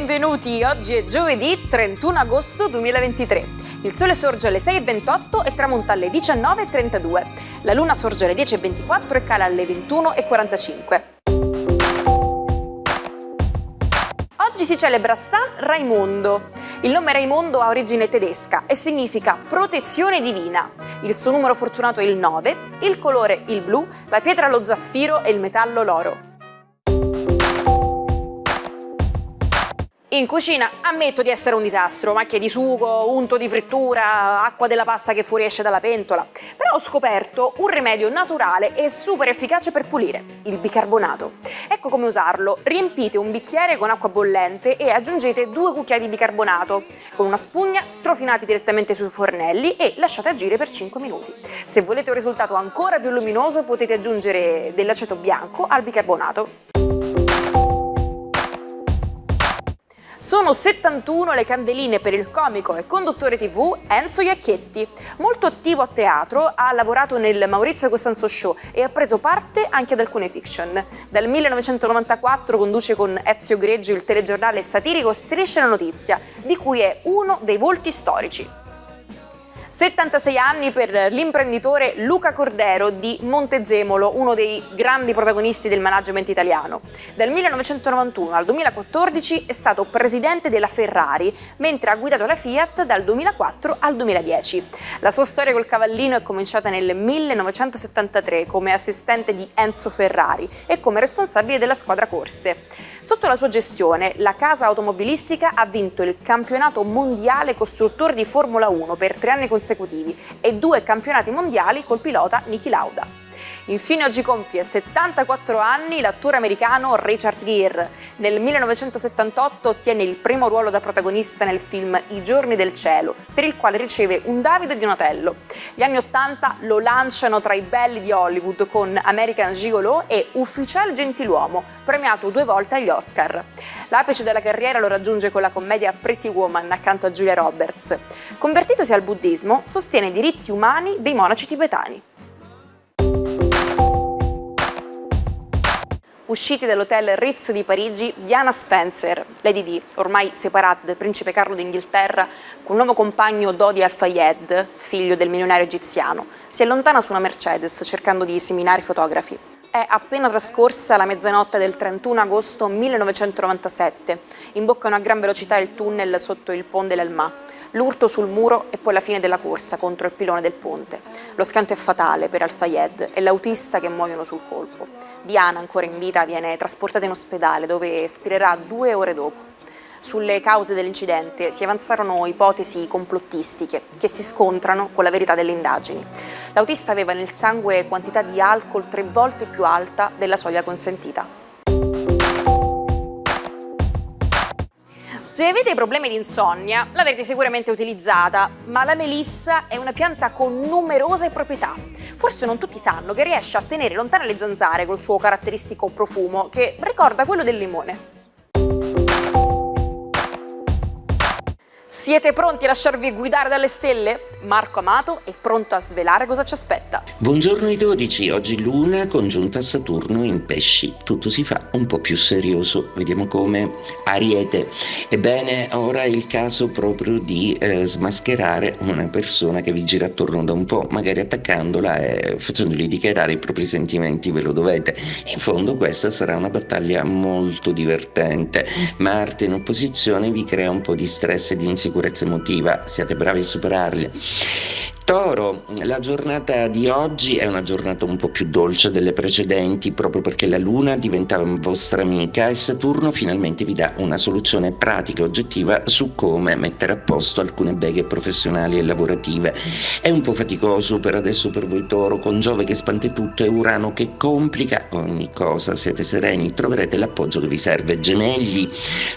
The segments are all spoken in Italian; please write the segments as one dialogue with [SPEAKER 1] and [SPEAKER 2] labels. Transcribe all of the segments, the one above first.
[SPEAKER 1] benvenuti! Oggi è giovedì 31 agosto 2023. Il sole sorge alle 6:28 e tramonta alle 19:32. La luna sorge alle 10:24 e cala alle 21:45. Oggi si celebra San Raimondo. Il nome Raimondo ha origine tedesca e significa protezione divina. Il suo numero fortunato è il 9, il colore il blu, la pietra lo zaffiro e il metallo l'oro. In cucina ammetto di essere un disastro, macchie di sugo, unto di frittura, acqua della pasta che fuoriesce dalla pentola. Però ho scoperto un rimedio naturale e super efficace per pulire, il bicarbonato. Ecco come usarlo. Riempite un bicchiere con acqua bollente e aggiungete 2 cucchiai di bicarbonato. Con una spugna strofinate direttamente sui fornelli e lasciate agire per 5 minuti. Se volete un risultato ancora più luminoso potete aggiungere dell'aceto bianco al bicarbonato. Sono 71 le candeline per il comico e conduttore TV Enzo Iacchetti. Molto attivo a teatro, ha lavorato nel Maurizio Costanzo Show e ha preso parte anche ad alcune fiction. Dal 1994 conduce con Ezio Greggio il telegiornale satirico Striscia la Notizia, di cui è uno dei volti storici. 76 anni per l'imprenditore Luca Cordero di Montezemolo, uno dei grandi protagonisti del management italiano. Dal 1991 al 2014 è stato presidente della Ferrari, mentre ha guidato la Fiat dal 2004 al 2010. La sua storia col cavallino è cominciata nel 1973 come assistente di Enzo Ferrari e come responsabile della squadra corse. Sotto la sua gestione, la casa automobilistica ha vinto il campionato mondiale costruttori di Formula 1 per 3 anni consecutivi e 2 campionati mondiali col pilota Niki Lauda. Infine oggi compie 74 anni l'attore americano Richard Gere. Nel 1978 ottiene il primo ruolo da protagonista nel film I giorni del cielo, per il quale riceve un David e Donatello. Gli anni 80 lo lanciano tra i belli di Hollywood con American Gigolo e Ufficiale Gentiluomo, premiato 2 volte agli Oscar. L'apice della carriera lo raggiunge con la commedia Pretty Woman accanto a Julia Roberts. Convertitosi al buddismo, sostiene i diritti umani dei monaci tibetani. Usciti dall'hotel Ritz di Parigi, Diana Spencer, Lady Di, ormai separata dal principe Carlo d'Inghilterra, con un nuovo compagno Dodi Al-Fayed, figlio del milionario egiziano, si allontana su una Mercedes cercando di seminare fotografi. È appena trascorsa la mezzanotte del 31 agosto 1997, imboccano a gran velocità il tunnel sotto il Pont de l'Alma. L'urto sul muro e poi la fine della corsa contro il pilone del ponte. Lo schianto è fatale per Al-Fayed e l'autista che muoiono sul colpo. Diana, ancora in vita, viene trasportata in ospedale dove espirerà 2 ore dopo. Sulle cause dell'incidente si avanzarono ipotesi complottistiche che si scontrano con la verità delle indagini. L'autista aveva nel sangue quantità di alcol 3 volte più alta della soglia consentita. Se avete problemi di insonnia, l'avrete sicuramente utilizzata, ma la melissa è una pianta con numerose proprietà. Forse non tutti sanno che riesce a tenere lontane le zanzare col suo caratteristico profumo, che ricorda quello del limone. Siete pronti a lasciarvi guidare dalle stelle? Marco Amato è pronto a svelare cosa ci aspetta.
[SPEAKER 2] Buongiorno ai 12, oggi Luna congiunta Saturno in Pesci, tutto si fa un po' più serioso, vediamo come. Ariete, ebbene ora è il caso proprio di smascherare una persona che vi gira attorno da un po', magari attaccandola e facendogli dichiarare i propri sentimenti, ve lo dovete. In fondo questa sarà una battaglia molto divertente. Marte in opposizione vi crea un po' di stress e di insicurezza emotiva, siate bravi a superarli. Toro, la giornata di oggi è una giornata un po' più dolce delle precedenti proprio perché la Luna diventa vostra amica e Saturno finalmente vi dà una soluzione pratica e oggettiva su come mettere a posto alcune beghe professionali e lavorative. È un po' faticoso per adesso per voi Toro, con Giove che spante tutto e Urano che complica ogni cosa. Siete sereni, troverete l'appoggio che vi serve. Gemelli,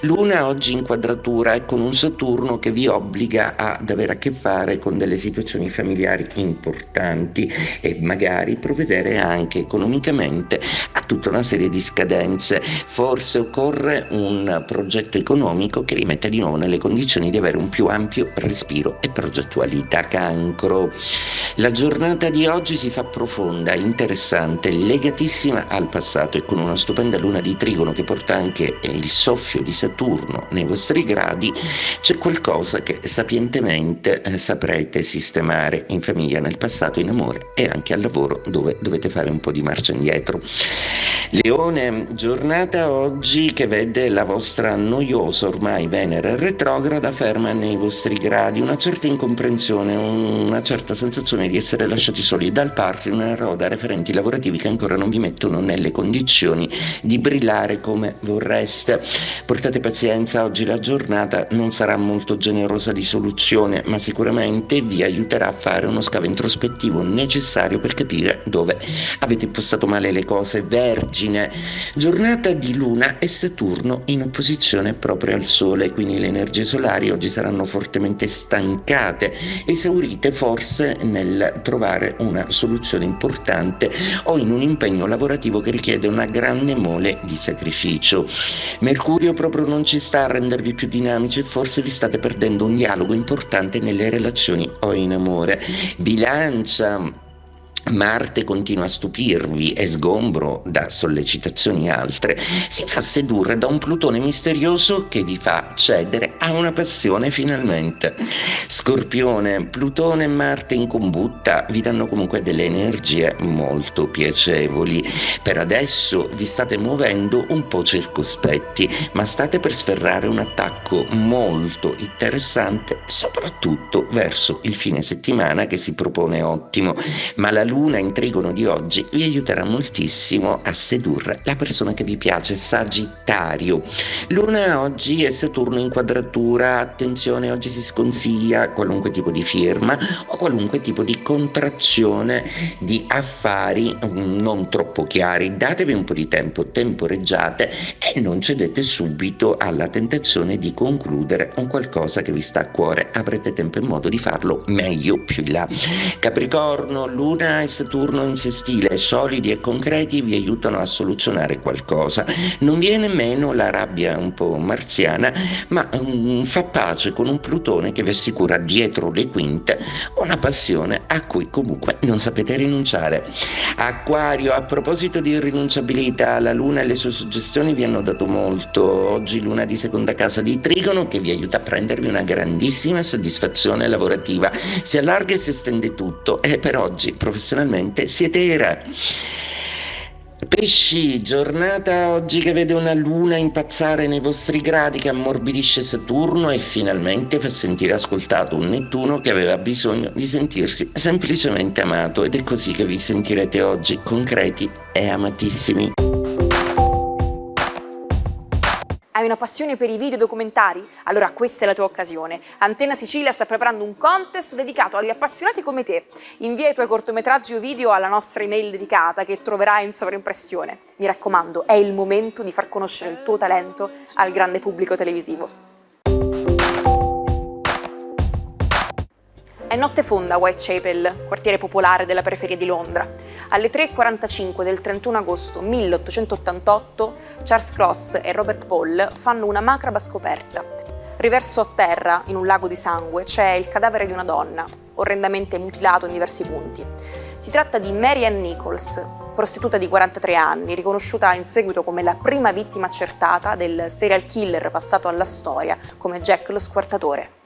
[SPEAKER 2] Luna oggi in quadratura e con un Saturno che vi obbliga ad avere a che fare con delle situazioni familiari importanti e magari provvedere anche economicamente a tutta una serie di scadenze. Forse occorre un progetto economico che rimetta di nuovo nelle condizioni di avere un più ampio respiro e progettualità. Cancro. La giornata di oggi si fa profonda, interessante, legatissima al passato e con una stupenda luna di Trigono che porta anche il soffio di Saturno nei vostri gradi, c'è qualcosa che sapientemente saprete sistemare in famiglia, nel passato, in amore e anche al lavoro, dove dovete fare un po' di marcia indietro. Leone, giornata oggi che vede la vostra noiosa ormai Venere retrograda ferma nei vostri gradi, una certa incomprensione, una certa sensazione di essere lasciati soli dal partner o da referenti lavorativi che ancora non vi mettono nelle condizioni di brillare come vorreste. Portate pazienza, oggi la giornata non sarà molto generosa di soluzione, ma sicuramente vi aiuterà a fare uno scavo introspettivo necessario per capire dove avete impostato male le cose. Vergine, giornata di Luna e Saturno in opposizione proprio al Sole, quindi le energie solari oggi saranno fortemente stancate, esaurite forse nel trovare una soluzione importante o in un impegno lavorativo che richiede una grande mole di sacrificio. Mercurio proprio non ci sta a rendervi più dinamici e forse vi state perdendo un dialogo importante nelle relazioni o in amore. Bilancia, Marte continua a stupirvi e sgombro da sollecitazioni altre si fa sedurre da un Plutone misterioso che vi fa cedere a una passione finalmente. Scorpione, Plutone e Marte in combutta vi danno comunque delle energie molto piacevoli. Per adesso vi state muovendo un po' circospetti, ma state per sferrare un attacco molto interessante, soprattutto verso il fine settimana che si propone ottimo, ma la Luna in Trigono di oggi vi aiuterà moltissimo a sedurre la persona che vi piace. Sagittario, Luna oggi e Saturno in quadratura, attenzione, oggi si sconsiglia qualunque tipo di firma o qualunque tipo di contrazione di affari non troppo chiari. Datevi un po' di tempo, temporeggiate e non cedete subito alla tentazione di concludere un qualcosa che vi sta a cuore. Avrete tempo e modo di farlo meglio più in là. Capricorno, Luna e Saturno in sestile, solidi e concreti, vi aiutano a soluzionare qualcosa. Non vi è nemmeno la rabbia un po' marziana, ma fa pace con un Plutone che vi assicura dietro le quinte una passione a cui comunque non sapete rinunciare. Acquario, a proposito di irrinunciabilità, la Luna e le sue suggestioni vi hanno dato molto. Oggi Luna di seconda casa di Trigono che vi aiuta a prendervi una grandissima soddisfazione lavorativa. Si allarga e si estende tutto e per oggi professionalmente siete i re. Pesci, giornata oggi che vede una Luna impazzare nei vostri gradi che ammorbidisce Saturno e finalmente fa sentire ascoltato un Nettuno che aveva bisogno di sentirsi semplicemente amato, ed è così che vi sentirete oggi concreti e amatissimi.
[SPEAKER 1] Hai una passione per i video documentari? Allora questa è la tua occasione. Antenna Sicilia sta preparando un contest dedicato agli appassionati come te. Invia i tuoi cortometraggi o video alla nostra email dedicata che troverai in sovraimpressione. Mi raccomando, è il momento di far conoscere il tuo talento al grande pubblico televisivo. È notte fonda a Whitechapel, quartiere popolare della periferia di Londra. Alle 3:45 del 31 agosto 1888 Charles Cross e Robert Paul fanno una macabra scoperta. Riverso a terra, in un lago di sangue, c'è il cadavere di una donna, orrendamente mutilato in diversi punti. Si tratta di Mary Ann Nichols, prostituta di 43 anni, riconosciuta in seguito come la prima vittima accertata del serial killer passato alla storia come Jack lo Squartatore.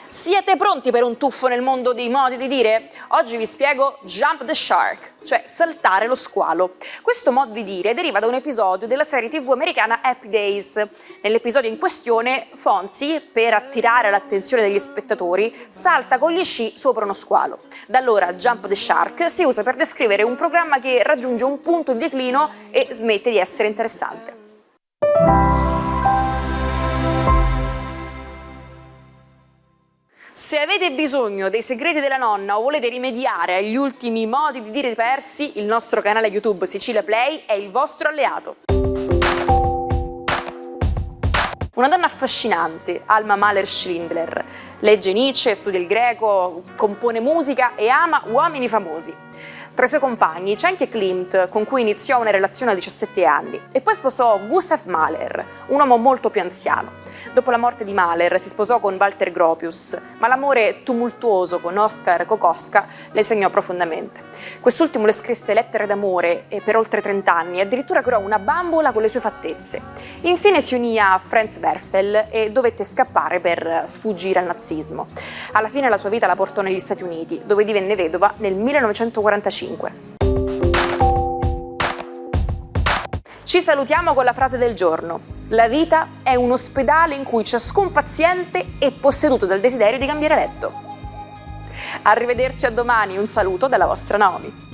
[SPEAKER 1] Siete pronti per un tuffo nel mondo dei modi di dire? Oggi vi spiego Jump the Shark, cioè saltare lo squalo. Questo modo di dire deriva da un episodio della serie TV americana Happy Days. Nell'episodio in questione, Fonzie, per attirare l'attenzione degli spettatori, salta con gli sci sopra uno squalo. Da allora Jump the Shark si usa per descrivere un programma che raggiunge un punto di declino e smette di essere interessante. Se avete bisogno dei segreti della nonna o volete rimediare agli ultimi modi di dire persi, il nostro canale YouTube Sicilia Play è il vostro alleato. Una donna affascinante, Alma Mahler-Schindler. Legge Nietzsche, studia il greco, compone musica e ama uomini famosi. Tra i suoi compagni c'è anche Klimt, con cui iniziò una relazione a 17 anni, e poi sposò Gustav Mahler, un uomo molto più anziano. Dopo la morte di Mahler si sposò con Walter Gropius, ma l'amore tumultuoso con Oskar Kokoschka le segnò profondamente. Quest'ultimo le scrisse lettere d'amore per oltre 30 anni e addirittura creò una bambola con le sue fattezze. Infine si unì a Franz Werfel e dovette scappare per sfuggire al nazismo. Alla fine la sua vita la portò negli Stati Uniti, dove divenne vedova nel 1945. Ci salutiamo con la frase del giorno. La vita è un ospedale in cui ciascun paziente è posseduto dal desiderio di cambiare letto. Arrivederci a domani, un saluto dalla vostra Naomi.